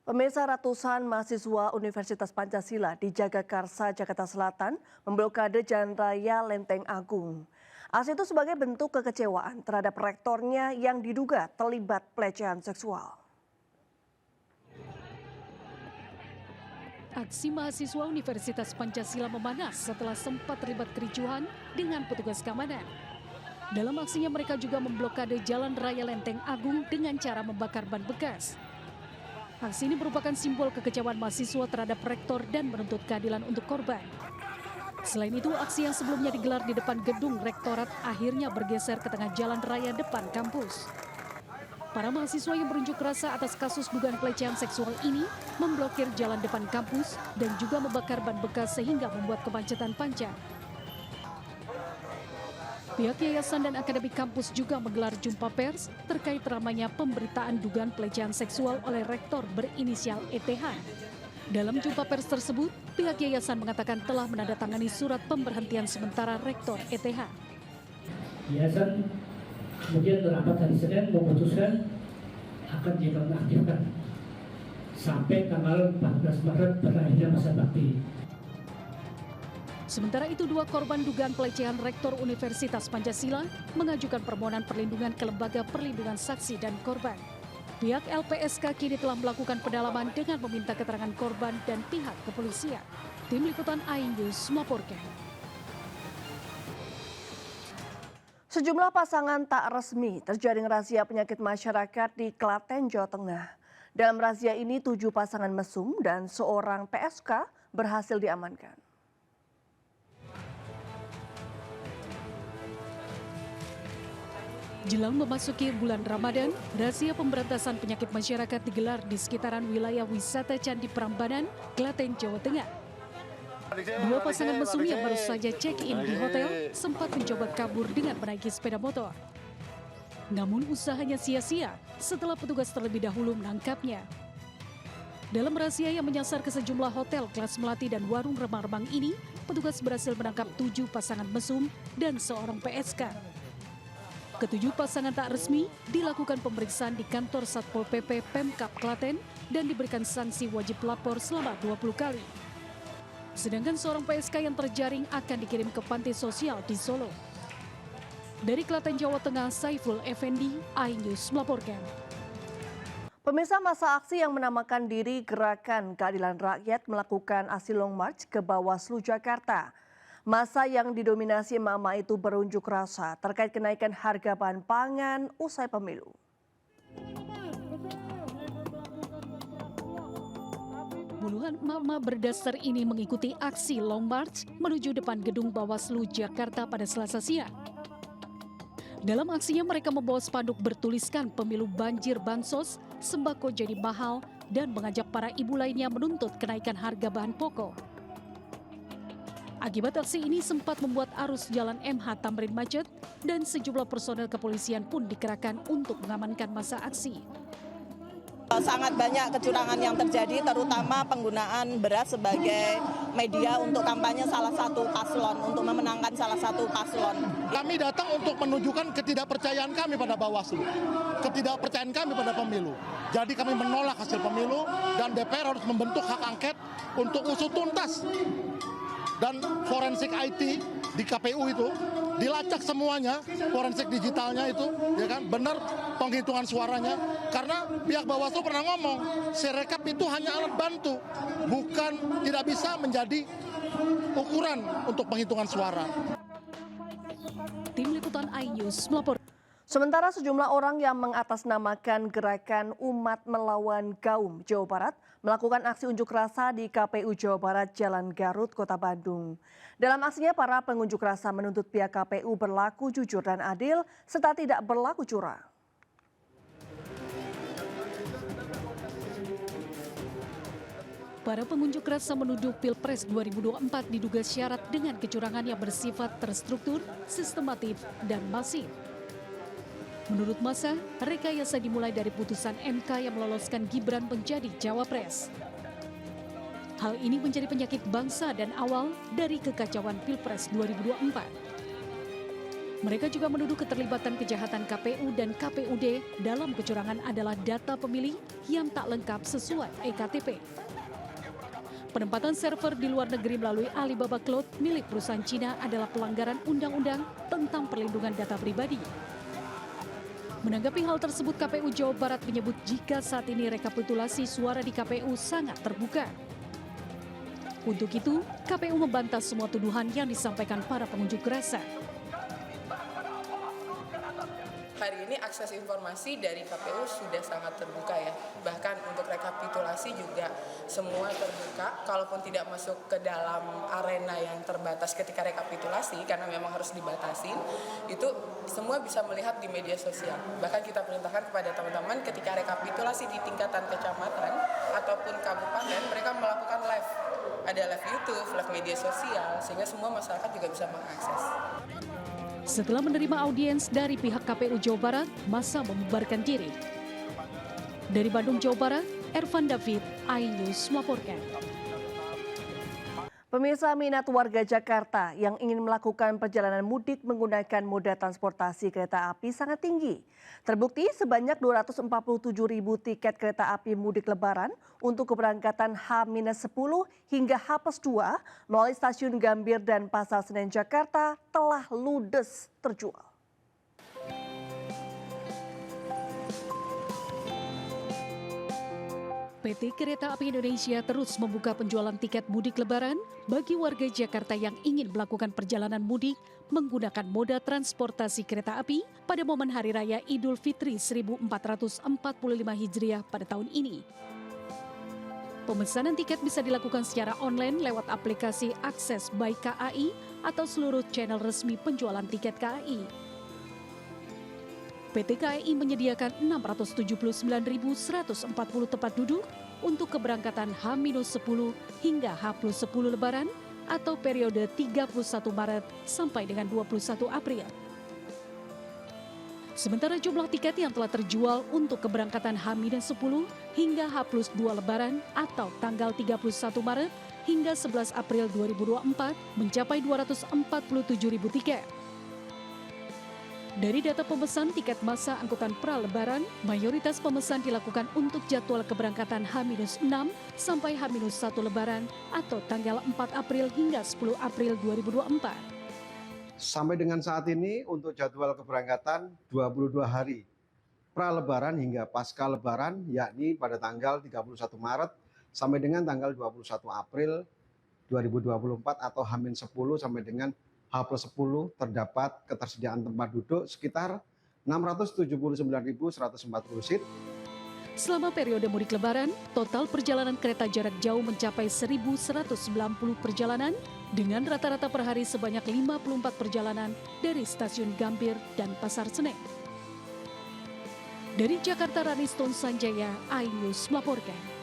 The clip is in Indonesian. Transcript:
Pemirsa, ratusan mahasiswa Universitas Pancasila di Jagakarsa, Jakarta Selatan memblokade Jalan Raya Lenteng Agung. Aksi itu sebagai bentuk kekecewaan terhadap rektornya yang diduga terlibat pelecehan seksual. Aksi mahasiswa Universitas Pancasila memanas setelah sempat terlibat kericuhan dengan petugas keamanan. Dalam aksinya mereka juga memblokade Jalan Raya Lenteng Agung dengan cara membakar ban bekas. Aksi ini merupakan simbol kekecewaan mahasiswa terhadap rektor dan menuntut keadilan untuk korban. Selain itu, aksi yang sebelumnya digelar di depan gedung rektorat akhirnya bergeser ke tengah jalan raya depan kampus. Para mahasiswa yang berunjuk rasa atas kasus dugaan pelecehan seksual ini memblokir jalan depan kampus dan juga membakar ban bekas sehingga membuat kemacetan panjang. Pihak yayasan dan akademik kampus juga menggelar jumpa pers terkait ramainya pemberitaan dugaan pelecehan seksual oleh rektor berinisial ETH. Dalam jumpa pers tersebut, pihak yayasan mengatakan telah menandatangani surat pemberhentian sementara rektor ETH. Yayasan kemudian rapat hari Senin memutuskan akan dinonaktifkan sampai tanggal 14 Maret berakhirnya masa bakti. Sementara itu, dua korban dugaan pelecehan rektor Universitas Pancasila mengajukan permohonan perlindungan ke Lembaga Perlindungan Saksi dan Korban. Pihak LPSK kini telah melakukan pendalaman dengan meminta keterangan korban dan pihak kepolisian. Tim Liputan iNews melaporkan. Sejumlah pasangan tak resmi terjaring razia penyakit masyarakat di Klaten, Jawa Tengah. Dalam razia ini 7 pasangan mesum dan seorang PSK berhasil diamankan. Jelang memasuki bulan Ramadan, razia pemberantasan penyakit masyarakat digelar di sekitaran wilayah wisata Candi Prambanan, Klaten, Jawa Tengah. Dua pasangan mesum yang baru saja check-in di hotel sempat mencoba kabur dengan menaiki sepeda motor. Namun usahanya sia-sia setelah petugas terlebih dahulu menangkapnya. Dalam razia yang menyasar ke sejumlah hotel, kelas melati dan warung remang-remang ini, petugas berhasil menangkap 7 pasangan mesum dan seorang PSK. Ketujuh pasangan tak resmi dilakukan pemeriksaan di kantor Satpol PP Pemkab Klaten dan diberikan sanksi wajib lapor selama 20 kali. Sedangkan seorang PSK yang terjaring akan dikirim ke panti sosial di Solo. Dari Klaten, Jawa Tengah, Saiful Effendi, iNews melaporkan. Pemirsa, masa aksi yang menamakan diri Gerakan Keadilan Rakyat melakukan aksi long march ke Bawaslu Jakarta. Masa yang didominasi emak-emak itu berunjuk rasa terkait kenaikan harga bahan pangan usai pemilu. Puluhan emak-emak berdasar ini mengikuti aksi long march menuju depan gedung Bawaslu Jakarta pada Selasa siang. Dalam aksinya mereka membawa spanduk bertuliskan pemilu banjir bansos, sembako jadi mahal, dan mengajak para ibu lainnya menuntut kenaikan harga bahan pokok. Akibat aksi ini sempat membuat arus jalan MH Tamrin macet dan sejumlah personel kepolisian pun dikerahkan untuk mengamankan masa aksi. Sangat banyak kecurangan yang terjadi, terutama penggunaan beras sebagai media untuk kampanye salah satu paslon, untuk memenangkan salah satu paslon. Kami datang untuk menunjukkan ketidakpercayaan kami pada Bawaslu, ketidakpercayaan kami pada pemilu. Jadi kami menolak hasil pemilu dan DPR harus membentuk hak angket untuk usut tuntas. Dan forensik IT di KPU itu dilacak semuanya, forensik digitalnya itu, ya kan, benar penghitungan suaranya. Karena pihak Bawaslu pernah ngomong, Sirekap itu hanya alat bantu, bukan tidak bisa menjadi ukuran untuk penghitungan suara. Tim Liputan iNews melapor. Sementara sejumlah orang yang mengatasnamakan Gerakan Umat Melawan Gaum Jawa Barat melakukan aksi unjuk rasa di KPU Jawa Barat Jalan Garut, Kota Bandung. Dalam aksinya para pengunjuk rasa menuntut pihak KPU berlaku jujur dan adil serta tidak berlaku curang. Para pengunjuk rasa menuduh Pilpres 2024 diduga syarat dengan kecurangan yang bersifat terstruktur, sistematif, dan masif. Menurut massa, rekayasa dimulai dari putusan MK yang meloloskan Gibran menjadi Cawapres. Hal ini menjadi penyakit bangsa dan awal dari kekacauan Pilpres 2024. Mereka juga menuduh keterlibatan kejahatan KPU dan KPUD dalam kecurangan adalah data pemilih yang tak lengkap sesuai EKTP. Penempatan server di luar negeri melalui Alibaba Cloud milik perusahaan Cina adalah pelanggaran undang-undang tentang perlindungan data pribadi. Menanggapi hal tersebut, KPU Jawa Barat menyebut jika saat ini rekapitulasi suara di KPU sangat terbuka. Untuk itu, KPU membantah semua tuduhan yang disampaikan para pengunjuk rasa. Hari ini akses informasi dari KPU sudah sangat terbuka ya. Bahkan untuk rekapitulasi juga semua terbuka. Kalaupun tidak masuk ke dalam arena yang terbatas ketika rekapitulasi, karena memang harus dibatasin, itu semua bisa melihat di media sosial. Bahkan kita perintahkan kepada teman-teman ketika rekapitulasi di tingkatan kecamatan ataupun kabupaten, mereka melakukan live. Ada live YouTube, live media sosial, sehingga semua masyarakat juga bisa mengakses. Setelah menerima audiens dari pihak KPU Jawa Barat, massa membubarkan diri. Dari Bandung, Jawa Barat, Ervan David, iNews melaporkan. Pemirsa, minat warga Jakarta yang ingin melakukan perjalanan mudik menggunakan moda transportasi kereta api sangat tinggi. Terbukti sebanyak 247.000 tiket kereta api mudik lebaran untuk keberangkatan H-10 hingga H+2 melalui stasiun Gambir dan Pasar Senen Jakarta telah ludes terjual. PT Kereta Api Indonesia terus membuka penjualan tiket mudik lebaran bagi warga Jakarta yang ingin melakukan perjalanan mudik menggunakan moda transportasi kereta api pada momen Hari Raya Idul Fitri 1445 Hijriah pada tahun ini. Pemesanan tiket bisa dilakukan secara online lewat aplikasi Akses by KAI atau seluruh channel resmi penjualan tiket KAI. PT KAI menyediakan 679.140 tempat duduk untuk keberangkatan H-10 hingga H+10 Lebaran atau periode 31 Maret sampai dengan 21 April. Sementara jumlah tiket yang telah terjual untuk keberangkatan H-10 hingga H+2 Lebaran atau tanggal 31 Maret hingga 11 April 2024 mencapai 247.000 tiket. Dari data pemesan tiket masa angkutan pra-lebaran, mayoritas pemesan dilakukan untuk jadwal keberangkatan H-6 sampai H-1 Lebaran atau tanggal 4 April hingga 10 April 2024. Sampai dengan saat ini untuk jadwal keberangkatan 22 hari pra-lebaran hingga pasca lebaran, yakni pada tanggal 31 Maret sampai dengan tanggal 21 April 2024 atau H-10 sampai dengan H+10 terdapat ketersediaan tempat duduk sekitar 679.140 seat. Selama periode mudik lebaran, total perjalanan kereta jarak jauh mencapai 1.190 perjalanan dengan rata-rata per hari sebanyak 54 perjalanan dari stasiun Gambir dan Pasar Senen. Dari Jakarta, Raniston Sanjaya, iNews melaporkan.